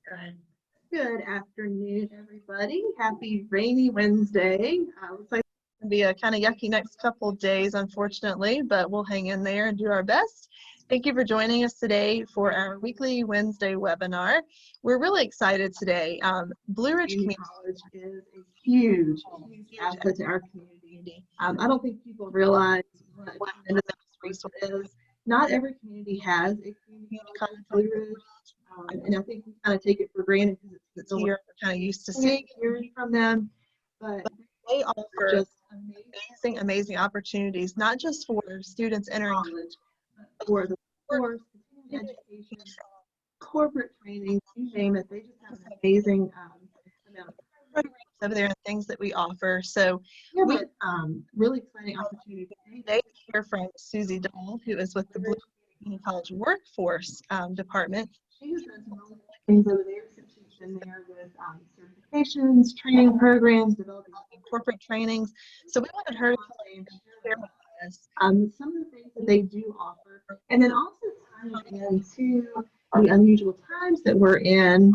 Good. Good afternoon, everybody. Happy rainy Wednesday. Looks like it's going to be a kind of yucky next couple of days, unfortunately, but we'll hang in there and do our best. Thank you for joining us today for our weekly Wednesday webinar. We're really excited today. Blue Ridge Community College is a huge asset to our community. I don't think people realize what an resource is. Not every community has a community college like Blue Ridge. And I think we kind of take it for granted because it's here, we're kind of used to seeing, hearing from them. But they offer just amazing opportunities, not just for students entering college, but for the workforce, education, corporate training, you name it. They just have an amazing amount of programs over there and things that we offer. So yeah, we really exciting opportunity today to hear from Susie Dahl, who is with the Blue Community College Workforce Department. She's done some really things over there since she's been there with certifications, training programs, developing corporate trainings. So we wanted her to share with us some of the things that they do offer, and then also tying into the unusual times that we're in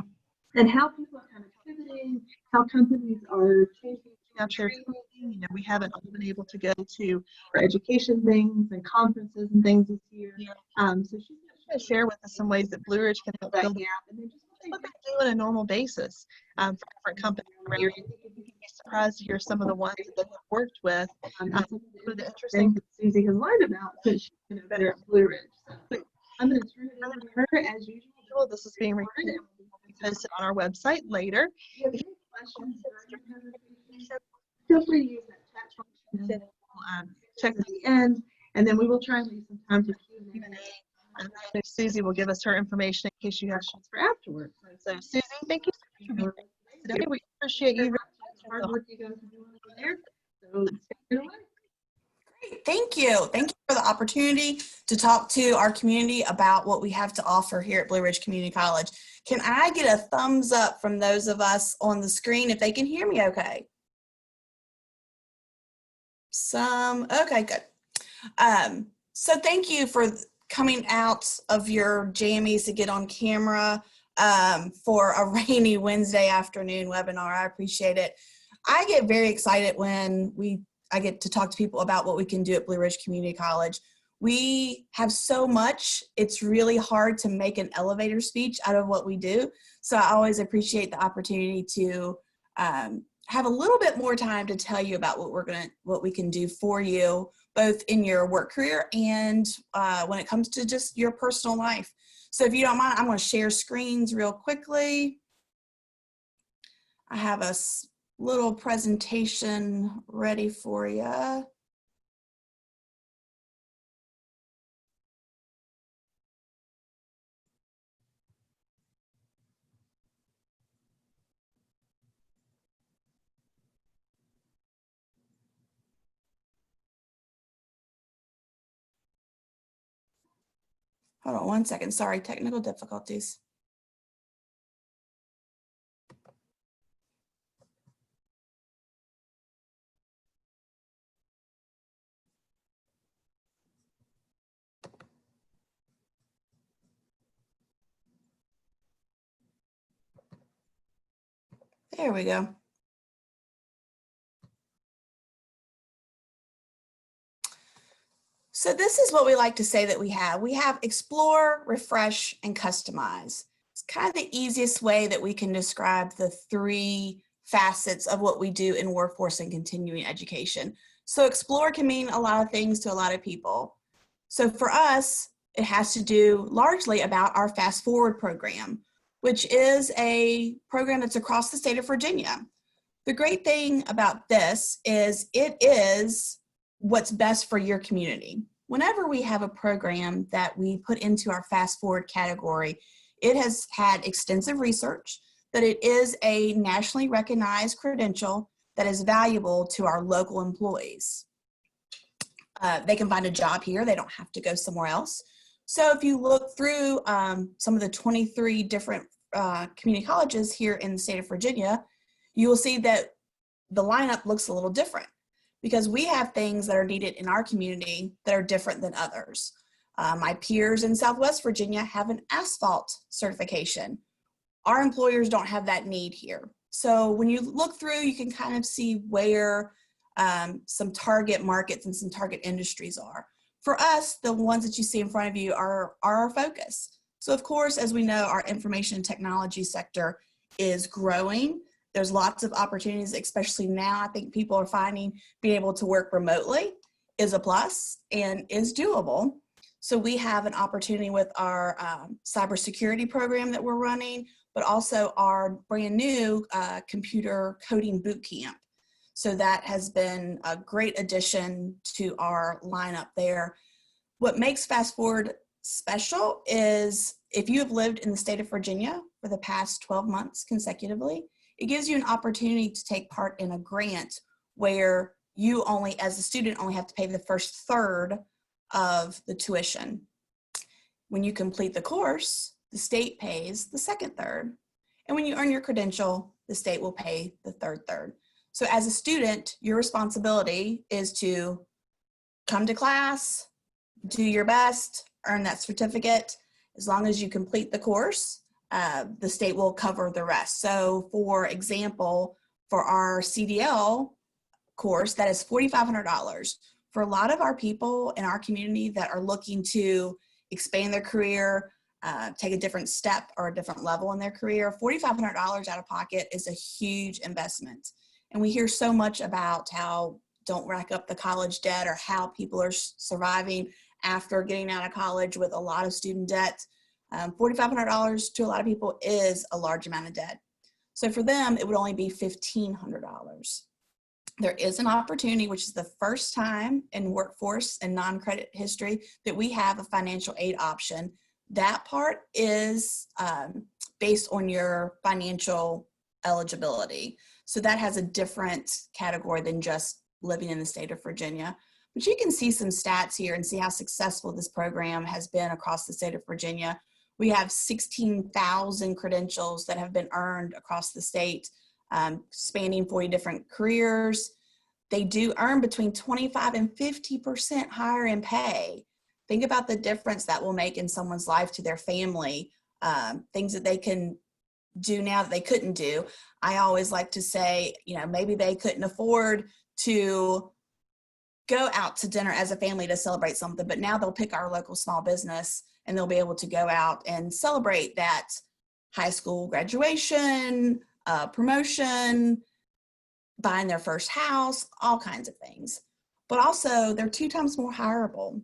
and how people are kind of pivoting, how companies are changing up their training. You know, we haven't all been able to go to our education things and conferences and things this year. So she's going to share with us some ways that Blue Ridge can help fill that gap, and then just what they do on a normal basis for different companies around here. You'd be surprised to hear some of the ones that they've worked with. Some of the interesting that Susie has learned about since she's been better at Blue Ridge. So I'm going to turn it over to her as usual. This is being recorded and will be posted on our website later. If you have any questions during the presentation, feel free to use that chat function, and we'll check at the end, and then we will try and leave some time for Q&A. Susie will give us her information in case you have questions for afterwards. So Susie, thank you so much for being here today. We appreciate you very much. Hard work you guys are doing over there. So take it away. Great, thank you. Thank you for the opportunity to talk to our community about what we have to offer here at Blue Ridge Community College. Can I get a thumbs up from those of us on the screen if they can hear me okay? Okay, good. So thank you for coming out of your jammies to get on camera for a rainy Wednesday afternoon webinar. I appreciate it. I get very excited when I get to talk to people about what we can do at Blue Ridge Community College. We have so much, it's really hard to make an elevator speech out of what we do. So I always appreciate the opportunity to have a little bit more time to tell you about what we can do for you, both in your work career and when it comes to just your personal life. So if you don't mind, I'm going to share screens real quickly. I have a little presentation ready for you. Hold on one second, sorry, technical difficulties. There we go. So this is what we like to say that we have. We have explore, refresh, and customize. It's kind of the easiest way that we can describe the three facets of what we do in workforce and continuing education. So explore can mean a lot of things to a lot of people. So for us, it has to do largely about our Fast Forward program, which is a program that's across the state of Virginia. The great thing about this is it is what's best for your community. Whenever we have a program that we put into our Fast Forward category, it has had extensive research that it is a nationally recognized credential that is valuable to our local employees. They can find a job here, they don't have to go somewhere else. So if you look through some of the 23 different community colleges here in the state of Virginia, you will see that the lineup looks a little different, because we have things that are needed in our community that are different than others. My peers in Southwest Virginia have an asphalt certification. our employers don't have that need here. So when you look through, you can kind of see where some target markets and some target industries are. For us, the ones that you see in front of you are our focus. So of course, as we know, our information and technology sector is growing. There's lots of opportunities, especially now. I think people are finding being able to work remotely is a plus and is doable. So we have an opportunity with our cybersecurity program that we're running, but also our brand new computer coding boot camp. So that has been a great addition to our lineup there. What makes Fast Forward special is if you have lived in the state of Virginia for the past 12 months consecutively, it gives you an opportunity to take part in a grant where you only, as a student, only have to pay the first third of the tuition. When you complete the course, the state pays the second third. And when you earn your credential, the state will pay the third third. So as a student, your responsibility is to come to class, do your best, earn that certificate. As long as you complete the course, the state will cover the rest. So for example, for our CDL course, that is $4,500. For a lot of our people in our community that are looking to expand their career, take a different step or a different level in their career, $4,500 out of pocket is a huge investment. And we hear so much about how don't rack up the college debt or how people are surviving after getting out of college with a lot of student debt. $4,500 to a lot of people is a large amount of debt. So for them, it would only be $1,500. There is an opportunity, which is the first time in workforce and non-credit history that we have a financial aid option. That part is based on your financial eligibility. So that has a different category than just living in the state of Virginia. But you can see some stats here and see how successful this program has been across the state of Virginia. We have 16,000 credentials that have been earned across the state, spanning 40 different careers. They do earn between 25 and 50% higher in pay. Think about the difference that will make in someone's life to their family, things that they can do now that they couldn't do. I always like to say, maybe they couldn't afford to go out to dinner as a family to celebrate something, but now they'll pick our local small business and they'll be able to go out and celebrate that high school graduation, promotion, buying their first house, all kinds of things. But also they're 2 times more hireable.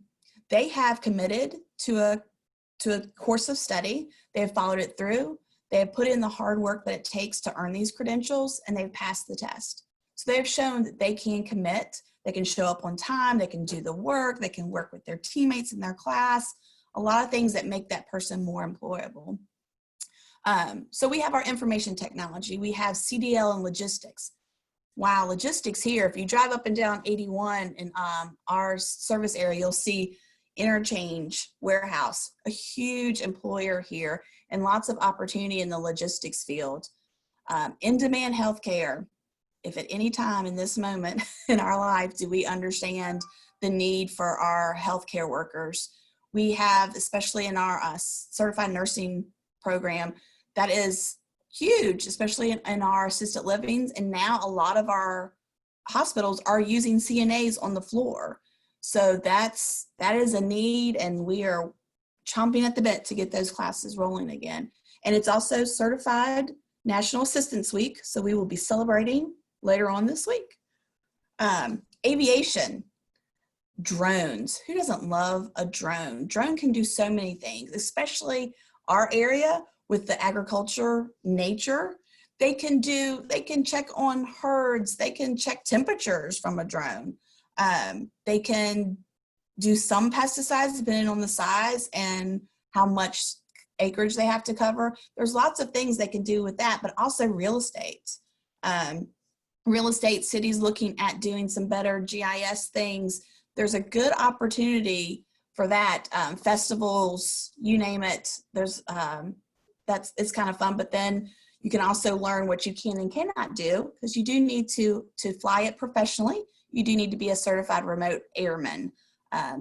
They have committed to a course of study. They have followed it through. They have put in the hard work that it takes to earn these credentials, and they've passed the test. So they've shown that they can commit, they can show up on time, they can do the work, they can work with their teammates in their class, a lot of things that make that person more employable. So we have our information technology, we have CDL and logistics. Wow, logistics here, if you drive up and down 81 in our service area, you'll see interchange warehouse, a huge employer here, and lots of opportunity in the logistics field. In-demand healthcare. If at any time in this moment in our life do we understand the need for our healthcare workers, we have, especially in our certified nursing program, that is huge, especially in our assisted livings. And now a lot of our hospitals are using CNAs on the floor. So that is a need, and we are chomping at the bit to get those classes rolling again. And it's also Certified National Assistance Week, so we will be celebrating later on this week. Aviation, drones. Who doesn't love a drone? Drone can do so many things, especially our area with the agriculture nature. They can check on herds. They can check temperatures from a drone. They can do some pesticides depending on the size and how much acreage they have to cover. There's lots of things they can do with that, but also real estate. Real estate, cities looking at doing some better GIS things. There's a good opportunity for that. Festivals, you name it. There's it's kind of fun, but then you can also learn what you can and cannot do, because you do need to fly it professionally. You do need to be a certified remote airman.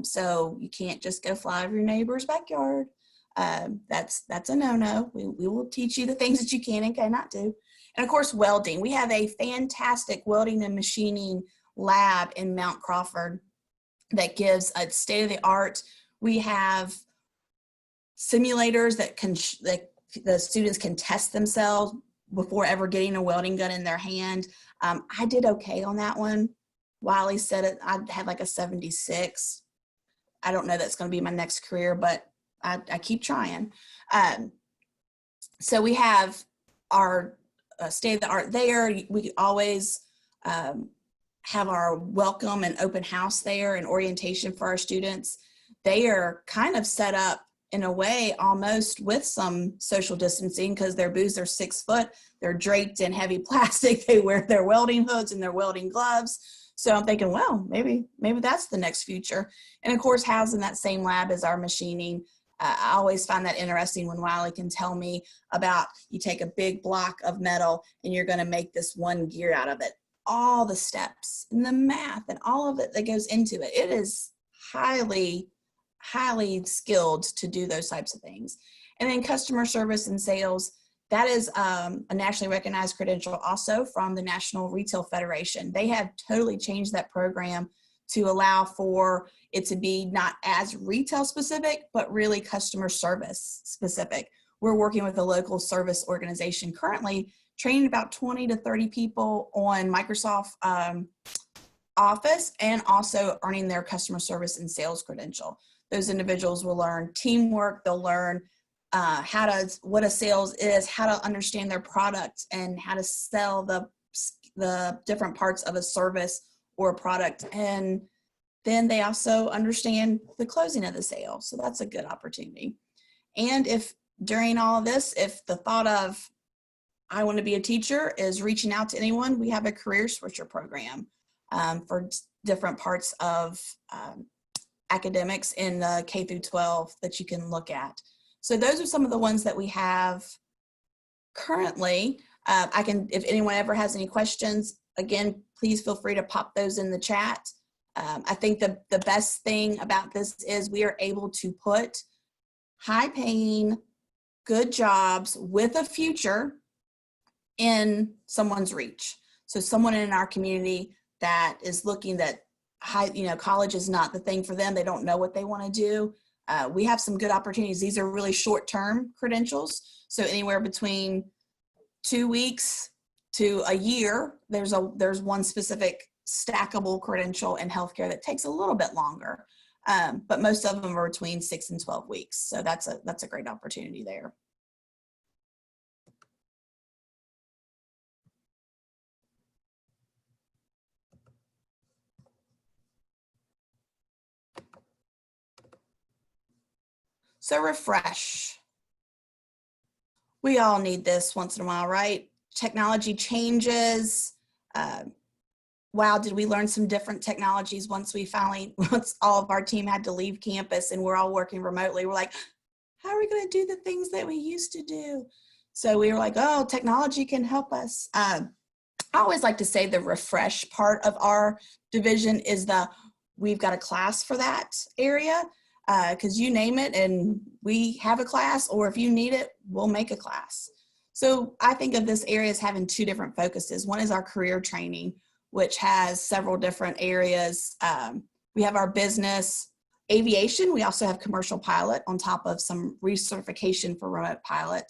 So you can't just go fly over your neighbor's backyard. That's a no-no. We will teach you the things that you can and cannot do. And of course, welding. We have a fantastic welding and machining lab in Mount Crawford that gives a state-of-the-art. We have simulators that the students can test themselves before ever getting a welding gun in their hand. I did okay on that one. Wiley said it, I had like a 76. I don't know that's going to be my next career, but I keep trying. So we have our state of the art there. We always have our welcome and open house there and orientation for our students. They are kind of set up in a way almost with some social distancing because their booths are 6 foot. They're draped in heavy plastic. They wear their welding hoods and their welding gloves. So I'm thinking, well, maybe that's the next future. And of course, housed in that same lab as our machining. I always find that interesting when Wiley can tell me about, you take a big block of metal and you're going to make this one gear out of it. All the steps and the math and all of it that goes into it. It is highly skilled to do those types of things. And then customer service and sales, that is a nationally recognized credential also from the National Retail Federation. They have totally changed that program to allow for it to be not as retail specific, but really customer service specific. We're working with a local service organization currently, training about 20 to 30 people on Microsoft Office and also earning their customer service and sales credential. Those individuals will learn teamwork, they'll learn what a sales is, how to understand their product and how to sell the different parts of a service or a product. And then they also understand the closing of the sale. So that's a good opportunity. And if during all of this, if the thought of, I want to be a teacher is reaching out to anyone, we have a career switcher program for different parts of academics in the K through 12 that you can look at. So those are some of the ones that we have currently. If anyone ever has any questions, again, please feel free to pop those in the chat. I think the best thing about this is we are able to put high paying, good jobs with a future in someone's reach. So someone in our community that is looking that college is not the thing for them. They don't know what they want to do. We have some good opportunities. These are really short-term credentials. So anywhere between 2 weeks to a year, there's one specific stackable credential in healthcare that takes a little bit longer. But most of them are between 6 and 12 weeks. So that's a great opportunity there. So refresh. We all need this once in a while, right? Technology changes. Wow, did we learn some different technologies once all of our team had to leave campus and we're all working remotely? We're like, how are we going to do the things that we used to do? So we were like, oh, technology can help us. I always like to say the refresh part of our division is we've got a class for that area. Because you name it and we have a class, or if you need it, we'll make a class. So I think of this area as having two different focuses. One is our career training, which has several different areas. We have our business, aviation. We also have commercial pilot on top of some recertification for remote pilot.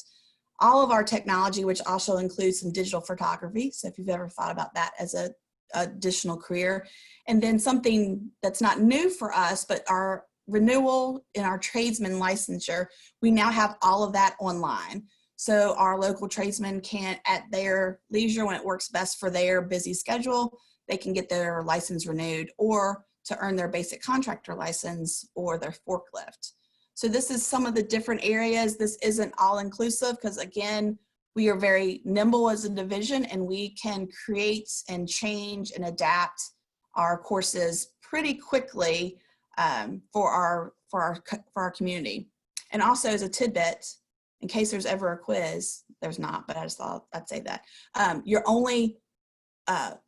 All of our technology, which also includes some digital photography. So if you've ever thought about that as an additional career. And then something that's not new for us, but our renewal in our tradesman licensure, we now have all of that online. So our local tradesmen can, at their leisure, when it works best for their busy schedule, they can get their license renewed or to earn their basic contractor license or their forklift. So this is some of the different areas. This isn't all inclusive because, again, we are very nimble as a division and we can create and change and adapt our courses pretty quickly for our community. And also, as a tidbit, in case there's ever a quiz, there's not, but I just thought I'd say that. You're only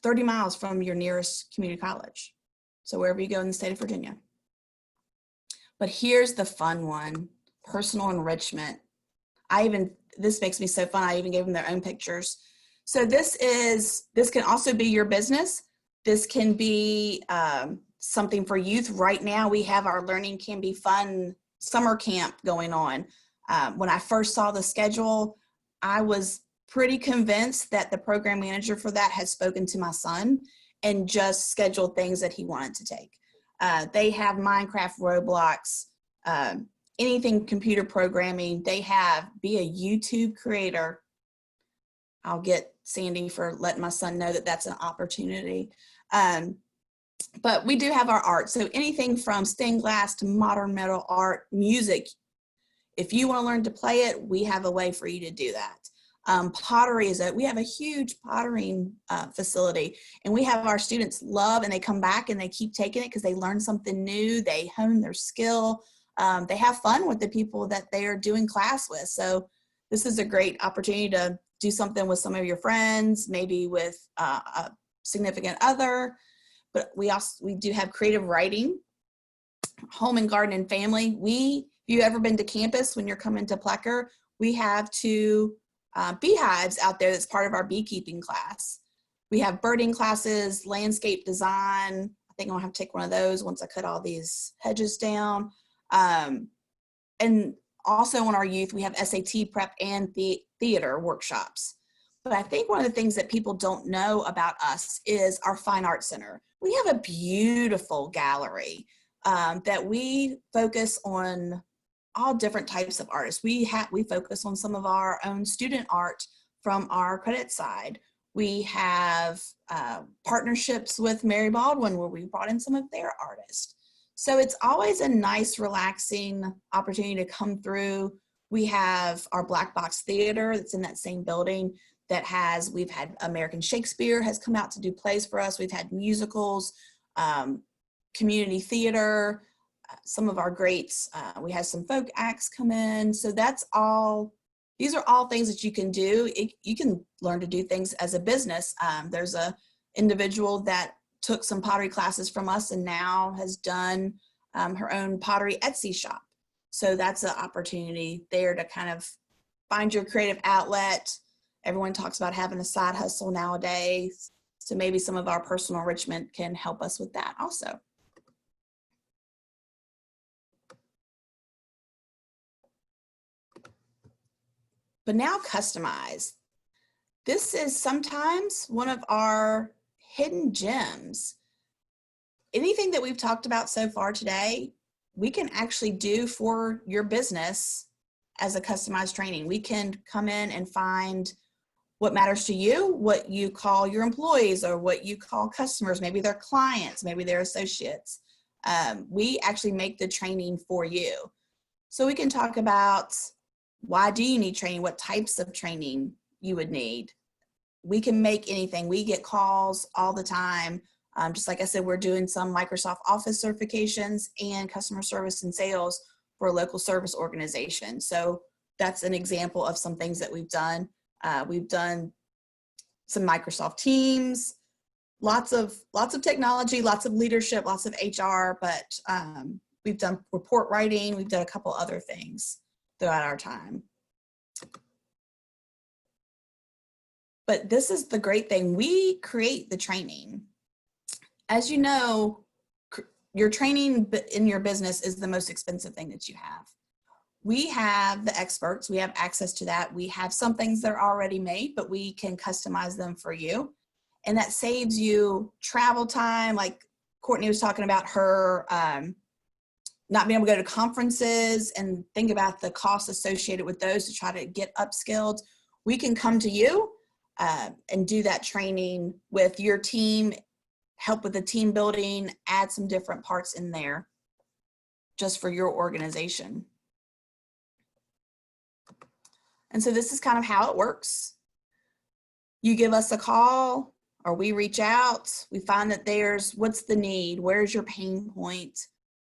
30 miles from your nearest community college. So wherever you go in the state of Virginia. But here's the fun one. personal enrichment. This makes me so fun. I even gave them their own pictures. So this can also be your business. This can be something for youth. Right now we have our Learning Can Be Fun summer camp going on. When I first saw the schedule, I was pretty convinced that the program manager for that had spoken to my son and just scheduled things that he wanted to take. They have Minecraft, Roblox, anything computer programming. They have be a YouTube creator. I'll get Sandy for letting my son know that that's an opportunity. But we do have our art. So anything from stained glass to modern metal art, music. If you want to learn to play it, we have a way for you to do that. Pottery we have a huge pottery facility, and we have our students love, and they come back and they keep taking it because they learn something new. They hone their skill. They have fun with the people that they are doing class with. So this is a great opportunity to do something with some of your friends, maybe with a significant other. But we do have creative writing, home and garden and family. If you've ever been to campus when you're coming to Plecker, we have two beehives out there that's part of our beekeeping class. We have birding classes, landscape design. I think I'll have to take one of those once I cut all these hedges down. And also on our youth, we have SAT prep and theater workshops. But I think one of the things that people don't know about us is our Fine Arts Center. We have a beautiful gallery that we focus on all different types of artists. We focus on some of our own student art from our credit side. We have partnerships with Mary Baldwin where we brought in some of their artists. So it's always a nice, relaxing opportunity to come through. We have our Black Box Theater that's in that same building we've had American Shakespeare has come out to do plays for us. We've had musicals, community theater, some of our greats. We had some folk acts come in. So these are all things that you can do. You can learn to do things as a business. There's a individual that took some pottery classes from us and now has done her own pottery Etsy shop. So that's an opportunity there to kind of find your creative outlet. Everyone talks about having a side hustle nowadays. So maybe some of our personal enrichment can help us with that also. But now customize. This is sometimes one of our hidden gems. Anything that we've talked about so far today, we can actually do for your business as a customized training. We can come in and find what matters to you, what you call your employees or what you call customers, maybe they're clients, maybe they're associates. We actually make the training for you. So we can talk about why do you need training, what types of training you would need. We can make anything. We get calls all the time. Just like I said, we're doing some Microsoft Office certifications and customer service and sales for a local service organization. So that's an example of some things that we've done. We've done some Microsoft Teams, lots of technology, lots of leadership, lots of HR, but we've done report writing. We've done a couple other things throughout our time. But this is the great thing. We create the training. As you know, your training in your business is the most expensive thing that you have. We have the experts. We have access to that. We have some things that are already made, but we can customize them for you. And that saves you travel time. Like Courtney was talking about her not being able to go to conferences and think about the costs associated with those to try to get upskilled. We can come to you and do that training with your team, help with the team building, add some different parts in there just for your organization. And so this is kind of how it works. You give us a call or we reach out. We find that what's the need? Where's your pain point?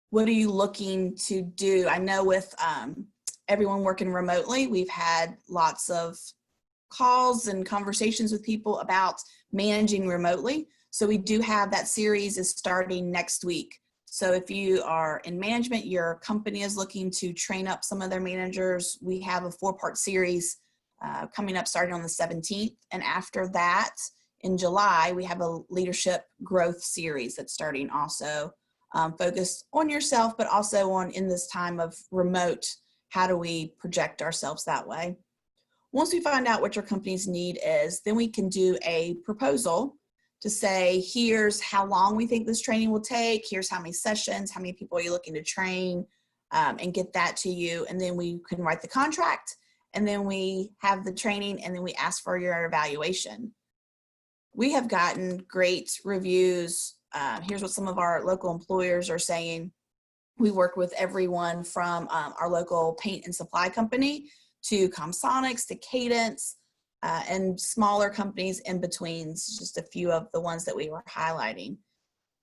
What are you looking to do? I know with everyone working remotely, we've had lots of calls and conversations with people about managing remotely. So we do have that series is starting next week. So if you are in management, your company is looking to train up some of their managers, we have a 4-part series coming up starting on the 17th. And after that, in July, we have a leadership growth series that's starting also, focused on yourself, but also on, in this time of remote, how do we project ourselves that way? Once we find out what your company's need is, then we can do a proposal to say, here's how long we think this training will take, here's how many sessions, how many people are you looking to train, and get that to you. And then we can write the contract, and then we have the training, and then we ask for your evaluation. We have gotten great reviews. Here's what some of our local employers are saying. We work with everyone from our local paint and supply company to Comsonics to Cadence, and smaller companies in between, just a few of the ones that we were highlighting.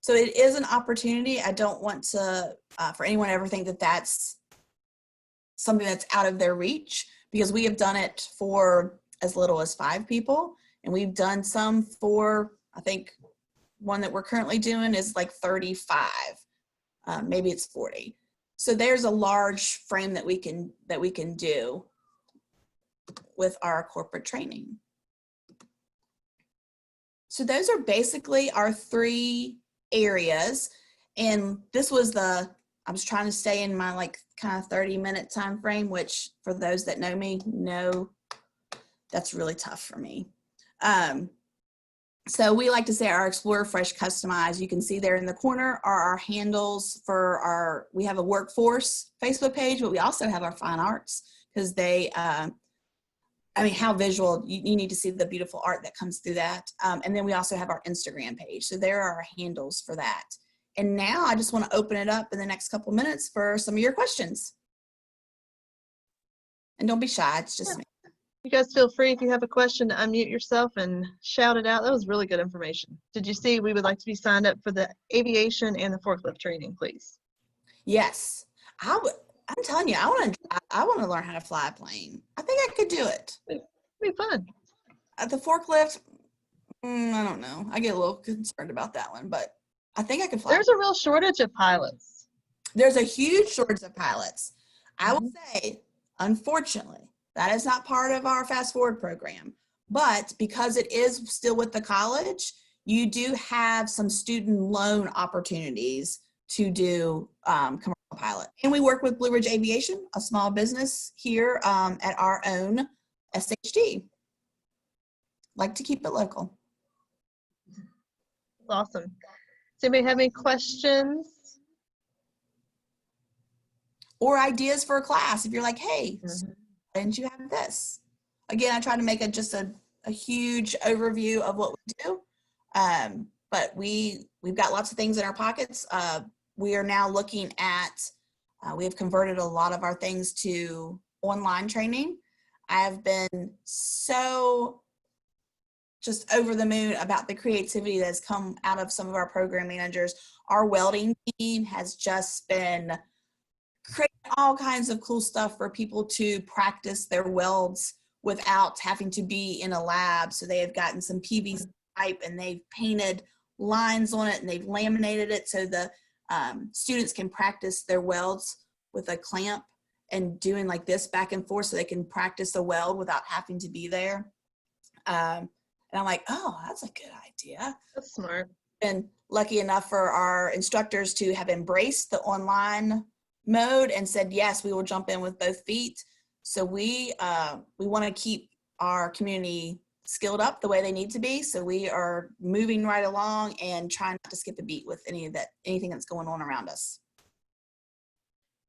So it is an opportunity. I don't want to, for anyone to ever think that that's something that's out of their reach, because we have done it for as little as 5 people. And we've done some for, I think one that we're currently doing is like 35, maybe it's 40. So there's a large frame that we can do with our corporate training. So those are basically our 3 areas. And this was I was trying to stay in my like kind of 30-minute time frame, which for those that know me, know that's really tough for me. So we like to say our Explore, Refresh, Customize. You can see there in the corner are our handles for we have a workforce Facebook page, but we also have our fine arts, because they, I mean, how visual, you need to see the beautiful art that comes through that. And then we also have our Instagram page. So there are our handles for that. And now I just want to open it up in the next couple minutes for some of your questions. And don't be shy, it's just me. You guys feel free, if you have a question, to unmute yourself and shout it out. That was really good information. Did you see we would like to be signed up for the aviation and the forklift training, please? Yes, I'm telling you, I want to learn how to fly a plane. I think I could do it. It'd be fun. At the forklift, I don't know. I get a little concerned about that one, but I think I can fly. There's a real shortage of pilots. There's a huge shortage of pilots. I will say, unfortunately, that is not part of our Fast Forward program. But because it is still with the college, you do have some student loan opportunities to do commercial pilot. And we work with Blue Ridge Aviation, a small business here at our own SHD. Like to keep it local. Awesome. Does anybody have any questions? Or ideas for a class. If you're like, hey, why didn't you have this? Again, I try to make it just a huge overview of what we do. But we've got lots of things in our pockets. We are now looking at, we have converted a lot of our things to online training. I have been so just over the moon about the creativity that's come out of some of our program managers. Our welding team has just been creating all kinds of cool stuff for people to practice their welds without having to be in a lab. So they have gotten some PVC pipe and they've painted lines on it and they've laminated it so the students can practice their welds with a clamp and doing like this back and forth so they can practice a weld without having to be there. And I'm like, oh, that's a good idea. That's smart. And lucky enough for our instructors to have embraced the online mode and said, yes, we will jump in with both feet. So we want to keep our community skilled up the way they need to be. So we are moving right along and trying not to skip a beat with anything that's going on around us.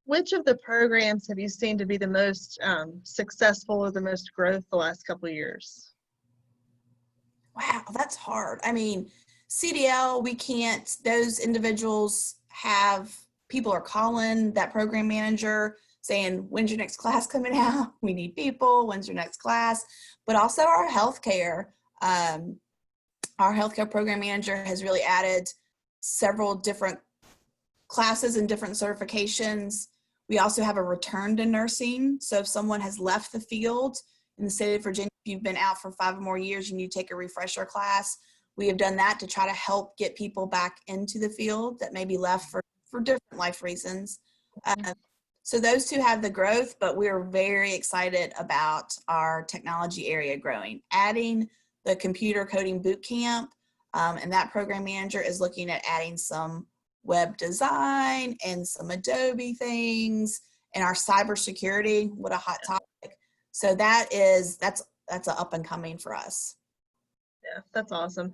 Which of the programs have you seen to be the most successful or the most growth the last couple of years? Wow, that's hard. I mean, CDL, we can't, those individuals people are calling that program manager saying, when's your next class coming out? We need people, when's your next class? But also our healthcare program manager has really added several different classes and different certifications. We also have a return to nursing. So if someone has left the field in the state of Virginia, if you've been out for 5 or more years and you take a refresher class, we have done that to try to help get people back into the field that maybe left for for different life reasons. So those two have the growth, but we're very excited about our technology area growing. Adding the computer coding boot camp, and that program manager is looking at adding some web design and some Adobe things, and our cybersecurity, what a hot topic. So that's an up and coming for us. Yeah, that's awesome.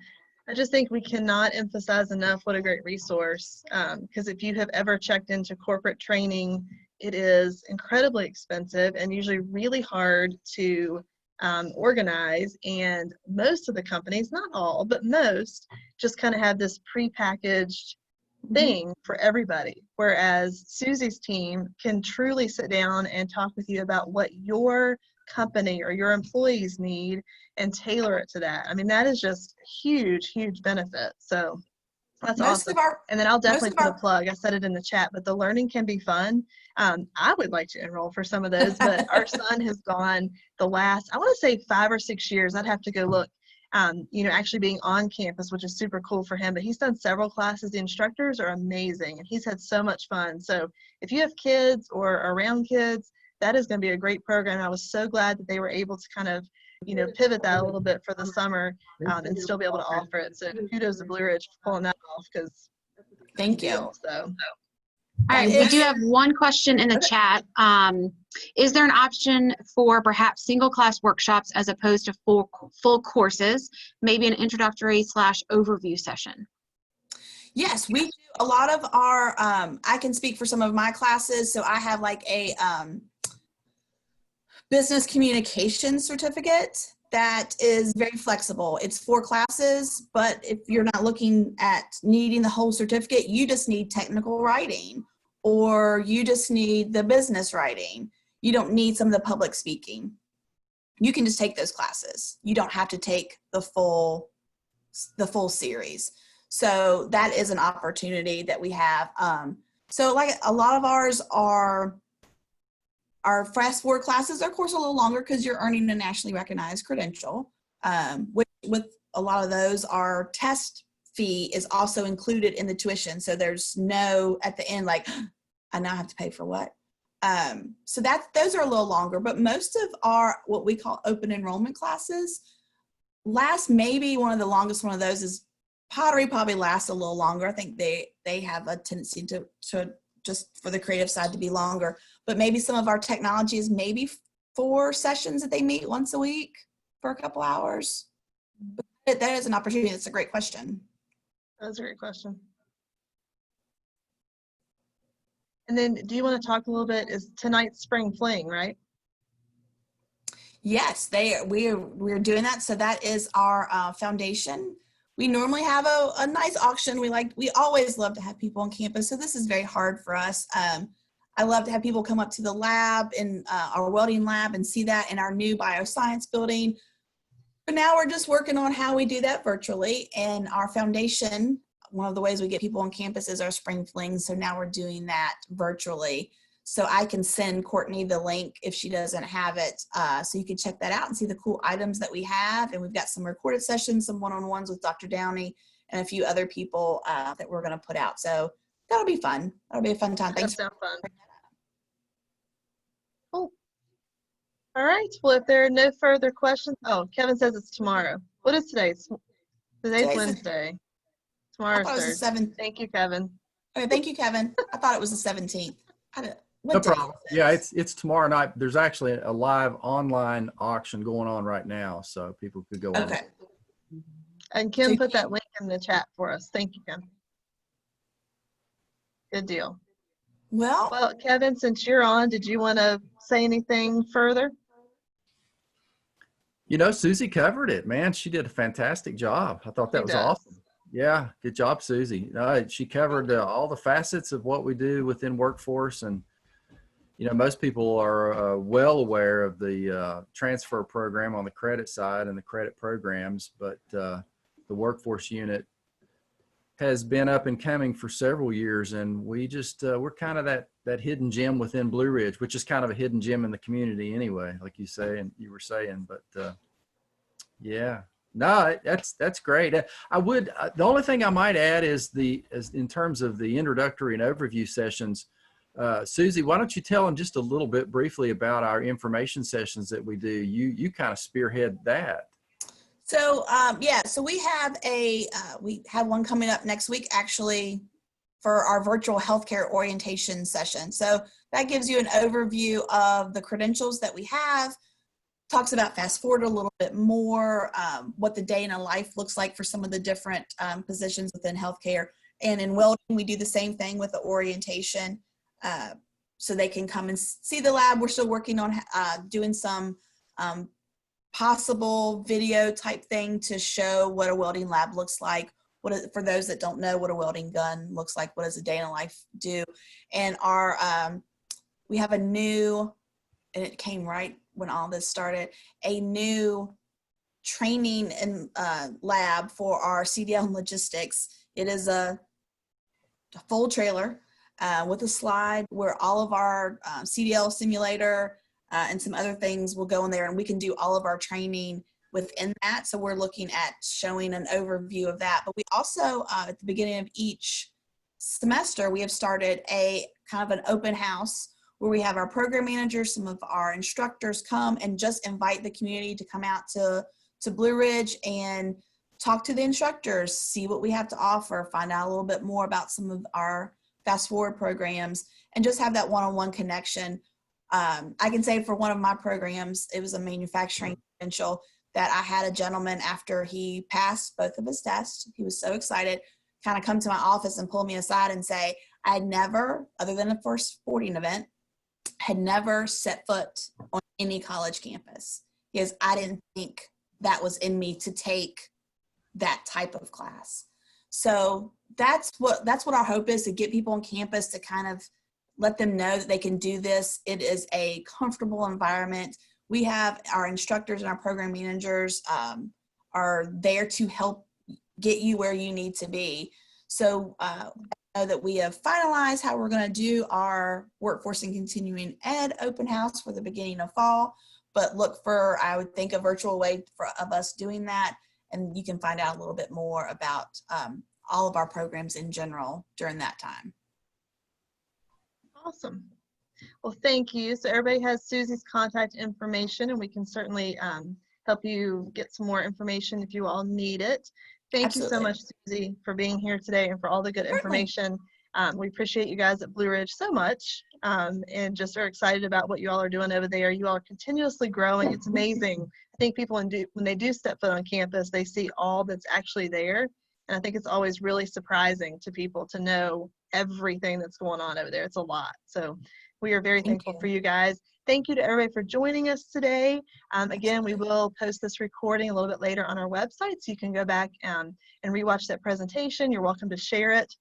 I just think we cannot emphasize enough what a great resource, because if you have ever checked into corporate training, it is incredibly expensive and usually really hard to organize. And most of the companies, not all, but most, just kind of have this prepackaged thing for everybody. Whereas Susie's team can truly sit down and talk with you about what your company or your employees need and tailor it to that. I mean, that is just huge, huge benefit. So that's awesome. And then I'll definitely put a plug. I said it in the chat, but the learning can be fun. I would like to enroll for some of those, but our son has gone the last, I want to say 5 or 6 years. I'd have to go look, actually being on campus, which is super cool for him, but he's done several classes. The instructors are amazing and he's had so much fun. So if you have kids or are around kids, that is going to be a great program. I was so glad that they were able to kind of, pivot that a little bit for the summer and still be able to offer it. So kudos to Blue Ridge for pulling that off, because thank you. So. All right, we do have one question in the chat. Is there an option for perhaps single class workshops as opposed to full courses, maybe an introductory / overview session? Yes, we do a lot of our, I can speak for some of my classes. So I have like a business communication certificate that is very flexible. It's 4 classes, but if you're not looking at needing the whole certificate, you just need technical writing, or you just need the business writing. You don't need some of the public speaking. You can just take those classes. You don't have to take the full series. So that is an opportunity that we have. So like a lot of ours are our Fast Forward classes are, of course, a little longer because you're earning a nationally recognized credential. With a lot of those, our test fee is also included in the tuition. So there's no, at the end, like, I now have to pay for what? So those are a little longer, but most of our, what we call open enrollment classes, maybe one of the longest one of those is pottery, probably lasts a little longer. I think they have a tendency to just for the creative side to be longer, but maybe some of our technology is maybe 4 sessions that they meet once a week for a couple hours. But that is an opportunity. That's a great question. That's a great question. And then do you want to talk a little bit, is tonight's spring fling, right? Yes, we're doing that. So that is our foundation. We normally have a nice auction. We always love to have people on campus. So this is very hard for us. I love to have people come up to the lab in our welding lab and see that in our new bioscience building. But now we're just working on how we do that virtually. And our foundation, one of the ways we get people on campus is our spring fling. So now we're doing that virtually. So I can send Courtney the link if she doesn't have it. So you can check that out and see the cool items that we have. And we've got some recorded sessions, some one-on-ones with Dr. Downey and a few other people that we're going to put out. So that'll be fun. That'll be a fun time. Thanks. That sounds fun. Cool. All right. Well, if there are no further questions, Kevin says it's tomorrow. What is today? Today's Wednesday. Tomorrow's Thursday. Thank you, Kevin. Okay, thank you, Kevin. I thought it was the 17th. No problem. Yeah, it's tomorrow night. There's actually a live online auction going on right now, so people could go on. Okay. And Kim put that link in the chat for us. Thank you, Kim. Good deal. Well, Kevin, since you're on, did you want to say anything further? Susie covered it, man. She did a fantastic job. I thought that was awesome. Yeah, good job, Susie. She covered all the facets of what we do within workforce, and most people are well aware of the transfer program on the credit side and the credit programs, but the workforce unit has been up and coming for several years, and we just we're kind of that hidden gem within Blue Ridge, which is kind of a hidden gem in the community anyway, like you say, and you were saying. But yeah, No, that's great. I would, the only thing I might add is in terms of the introductory and overview sessions, Susie, why don't you tell them just a little bit briefly about our information sessions that we do? You kind of spearhead that. So yeah, so we have one coming up next week, actually, for our virtual healthcare orientation session. So that gives you an overview of the credentials that we have, talks about fast forward a little bit more, what the day in a life looks like for some of the different positions within healthcare. And in welding, we do the same thing with the orientation, so they can come and see the lab. We're still working on doing some possible video type thing to show what a welding lab looks like. For those that don't know what a welding gun looks like, what does a day in a life do? And we have a new, and it came right when all this started, a new training and lab for our CDL and logistics. It is a full trailer with a slide where all of our CDL simulator and some other things will go in there, and we can do all of our training within that. So we're looking at showing an overview of that. But we also, at the beginning of each semester, we have started a kind of an open house where we have our program managers, some of our instructors come and just invite the community to come out to Blue Ridge and talk to the instructors, see what we have to offer, find out a little bit more about some of our fast forward programs, and just have that one-on-one connection. I can say for one of my programs, it was a manufacturing credential, that I had a gentleman, after he passed both of his tests, he was so excited, kind of come to my office and pull me aside and say, I had never, other than the first sporting event, had never set foot on any college campus, because I didn't think that was in me to take that type of class. So that's what our hope is, to get people on campus, to kind of let them know that they can do this. It is a comfortable environment. We have our instructors and our program managers are there to help get you where you need to be. So I know that we have finalized how we're going to do our workforce and continuing ed open house for the beginning of fall, but look for, I would think, a virtual way of us doing that. And you can find out a little bit more about all of our programs in general during that time. Awesome. Well, thank you. So everybody has Susie's contact information, and we can certainly help you get some more information if you all need it. Thank Absolutely. you so much, Susie, for being here today and for all the good information. We appreciate you guys at Blue Ridge so much, and just are excited about what you all are doing over there. You all are continuously growing. It's amazing. I think people, when they do step foot on campus, they see all that's actually there. And I think it's always really surprising to people to know everything that's going on over there. It's a lot. So we are very thankful for you guys. Thank you to everybody for joining us today. Again, we will post this recording a little bit later on our website, so you can go back and rewatch that presentation. You're welcome to share it.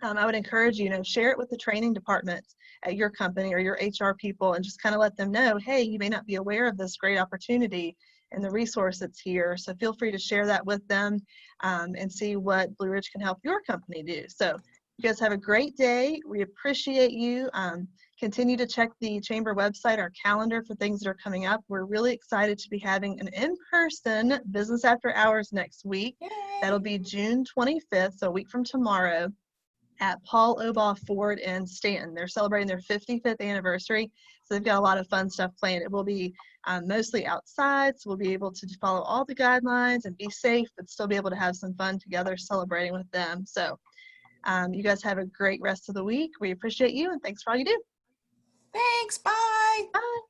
I would encourage you, share it with the training department at your company or your HR people, and just kind of let them know, hey, you may not be aware of this great opportunity and the resource that's here. So feel free to share that with them and see what Blue Ridge can help your company do. So you guys have a great day. We appreciate you. Continue to check the Chamber website, our calendar for things that are coming up. We're really excited to be having an in-person Business After Hours next week. Yay. That'll be June 25th, so a week from tomorrow, at Paul Obaugh Ford in Stanton. They're celebrating their 55th anniversary, so they've got a lot of fun stuff planned. It will be mostly outside, so we'll be able to follow all the guidelines and be safe, but still be able to have some fun together celebrating with them. So you guys have a great rest of the week. We appreciate you, and thanks for all you do. Thanks. Bye. Bye.